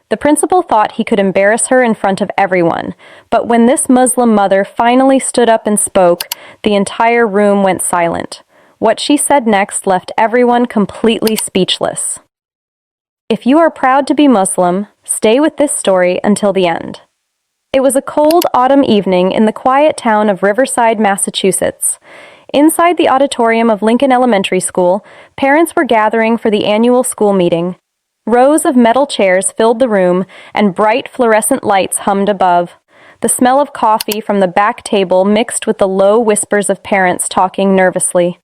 The principal thought he could embarrass her in front of everyone, but when this Muslim mother finally stood up and spoke, the entire room went silent. What she said next left everyone completely speechless. If you are proud to be Muslim, stay with this story until the end. It was a cold autumn evening in the quiet town of Riverside, Massachusetts. Inside the auditorium of Lincoln Elementary School, parents were gathering for the annual school meeting. Rows of metal chairs filled the room, and bright fluorescent lights hummed above. The smell of coffee from the back table mixed with the low whispers of parents talking nervously.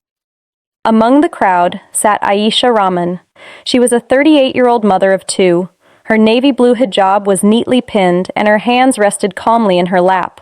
Among the crowd sat Aisha Rahman. She was a 38-year-old mother of two. Her navy blue hijab was neatly pinned, and her hands rested calmly in her lap.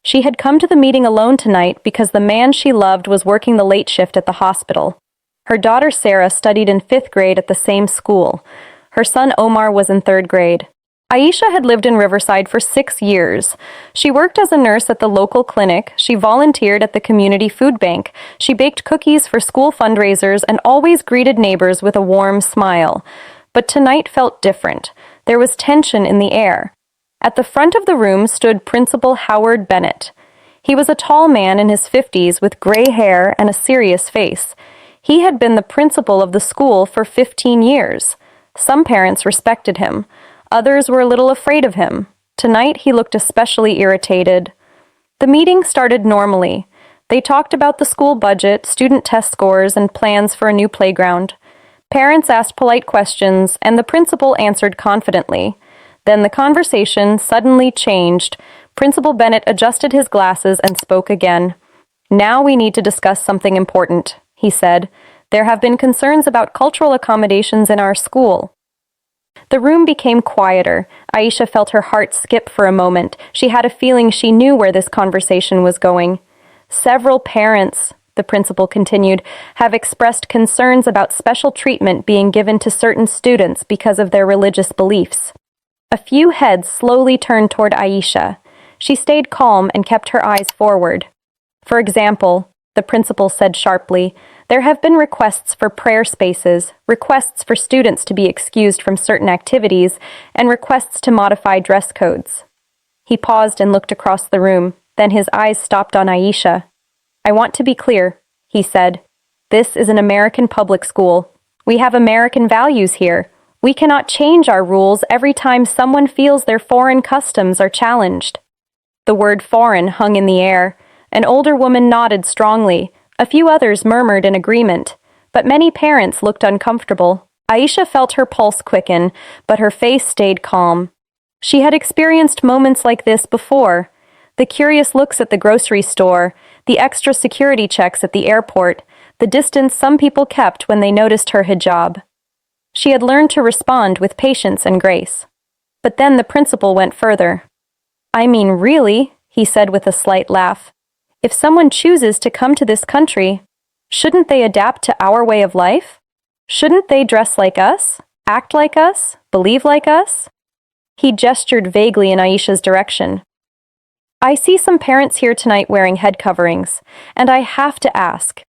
She had come to the meeting alone tonight because the man she loved was working the late shift at the hospital. Her daughter Sarah studied in 5th grade at the same school. Her son Omar was in 3rd grade. Aisha had lived in Riverside for 6 years. She worked as a nurse at the local clinic, she volunteered at the community food bank, she baked cookies for school fundraisers, and always greeted neighbors with a warm smile. But tonight felt different. There was tension in the air. At the front of the room stood Principal Howard Bennett. He was a tall man in his 50s with gray hair and a serious face. He had been the principal of the school for 15 years. Some parents respected him. Others were a little afraid of him. Tonight he looked especially irritated. The meeting started normally. They talked about the school budget, student test scores, and plans for a new playground. Parents asked polite questions, and the principal answered confidently. Then the conversation suddenly changed. Principal Bennett adjusted his glasses and spoke again. "Now we need to discuss something important," he said. "There have been concerns about cultural accommodations in our school." The room became quieter. Aisha felt her heart skip for a moment. She had a feeling she knew where this conversation was going. "Several parents," the principal continued, "have expressed concerns about special treatment being given to certain students because of their religious beliefs." A few heads slowly turned toward Aisha. She stayed calm and kept her eyes forward. "For example," the principal said sharply, "there have been requests for prayer spaces, requests for students to be excused from certain activities, and requests to modify dress codes." He paused and looked across the room. Then his eyes stopped on Aisha. "I want to be clear," he said. "This is an American public school. We have American values here. We cannot change our rules every time someone feels their foreign customs are challenged." The word foreign hung in the air. An older woman nodded strongly. A few others murmured in agreement, but many parents looked uncomfortable. Aisha felt her pulse quicken, but her face stayed calm. She had experienced moments like this before. The curious looks at the grocery store, the extra security checks at the airport, the distance some people kept when they noticed her hijab. She had learned to respond with patience and grace. But then the principal went further. "I mean, really," he said with a slight laugh. "If someone chooses to come to this country, shouldn't they adapt to our way of life? Shouldn't they dress like us, act like us, believe like us?" He gestured vaguely in Aisha's direction. "I see some parents here tonight wearing head coverings, and I have to ask,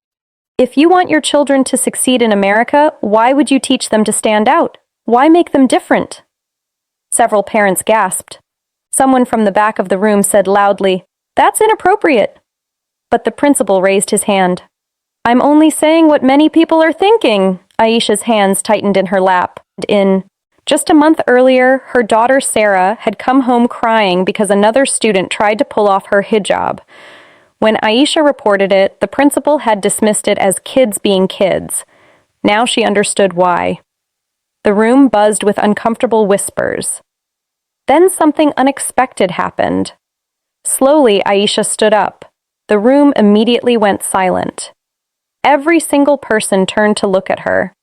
if you want your children to succeed in America, why would you teach them to stand out? Why make them different?" Several parents gasped. Someone from the back of the room said loudly, "That's inappropriate." But the principal raised his hand. "I'm only saying what many people are thinking." Aisha's hands tightened in her lap. Just a month earlier, her daughter Sarah had come home crying because another student tried to pull off her hijab. When Aisha reported it, the principal had dismissed it as kids being kids. Now she understood why. The room buzzed with uncomfortable whispers. Then something unexpected happened. Slowly, Aisha stood up. The room immediately went silent. Every single person turned to look at her.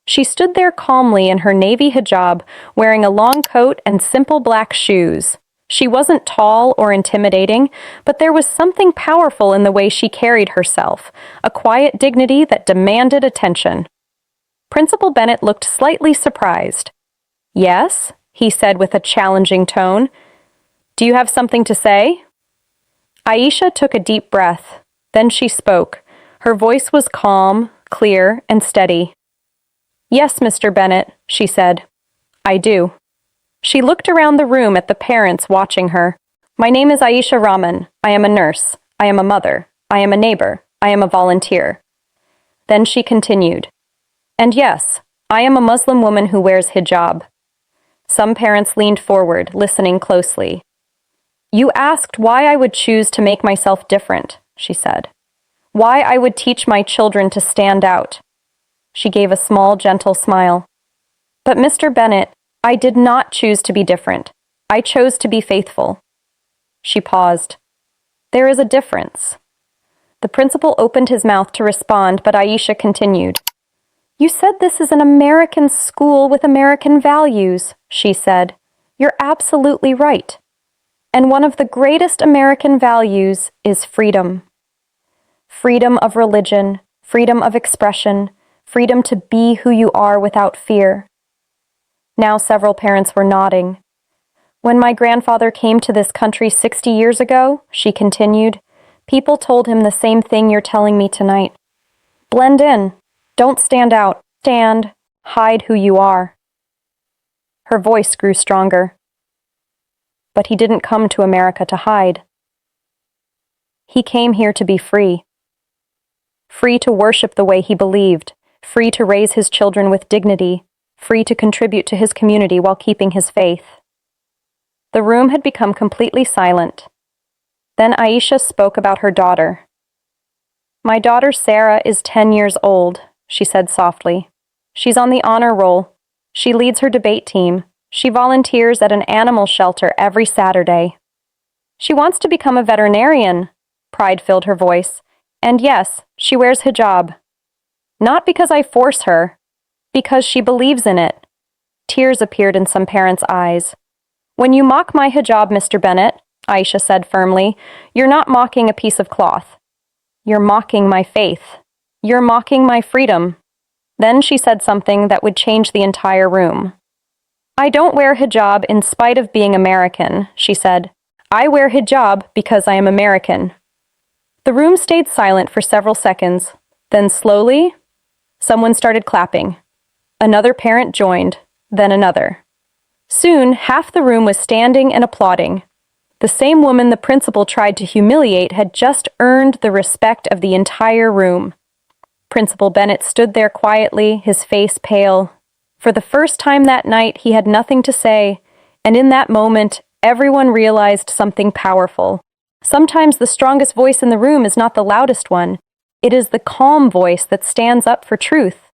She stood there calmly in her navy hijab, wearing a long coat and simple black shoes. She wasn't tall or intimidating, but there was something powerful in the way she carried herself, a quiet dignity that demanded attention. Principal Bennett looked slightly surprised. "Yes?" he said with a challenging tone. "Do you have something to say?" Aisha took a deep breath. Then she spoke. Her voice was calm, clear, and steady. "Yes, Mr. Bennett," she said. "I do." She looked around the room at the parents watching her. My name is Aisha Rahman. I am a nurse. I am a mother. I am a neighbor. I am a volunteer. Then she continued. And yes, I am a Muslim woman who wears hijab. Some parents leaned forward, listening closely. You asked why I would choose to make myself different, she said. Why I would teach my children to stand out. She gave a small, gentle smile. But Mr. Bennett, I did not choose to be different. I chose to be faithful. She paused. There is a difference. The principal opened his mouth to respond, but Aisha continued. You said this is an American school with American values, she said. You're absolutely right. And one of the greatest American values is freedom. Freedom of religion, freedom of expression, freedom to be who you are without fear. Now several parents were nodding. When my grandfather came to this country 60 years ago, she continued, people told him the same thing you're telling me tonight. Blend in. Don't stand out. Stand. Hide who you are. Her voice grew stronger. But he didn't come to America to hide. He came here to be free. Free to worship the way he believed, free to raise his children with dignity, free to contribute to his community while keeping his faith. The room had become completely silent. Then Aisha spoke about her daughter. My daughter Sarah is 10 years old, she said softly. She's on the honor roll. She leads her debate team. She volunteers at an animal shelter every Saturday. She wants to become a veterinarian, pride filled her voice. And yes, she wears hijab. Not because I force her, because she believes in it. Tears appeared in some parents' eyes. When you mock my hijab, Mr. Bennett, Aisha said firmly, you're not mocking a piece of cloth. You're mocking my faith. You're mocking my freedom. Then she said something that would change the entire room. I don't wear hijab in spite of being American, she said. I wear hijab because I am American. The room stayed silent for several seconds. Then slowly, someone started clapping. Another parent joined, then another. Soon, half the room was standing and applauding. The same woman the principal tried to humiliate had just earned the respect of the entire room. Principal Bennett stood there quietly, his face pale. For the first time that night, he had nothing to say, and in that moment, everyone realized something powerful. Sometimes the strongest voice in the room is not the loudest one. It is the calm voice that stands up for truth.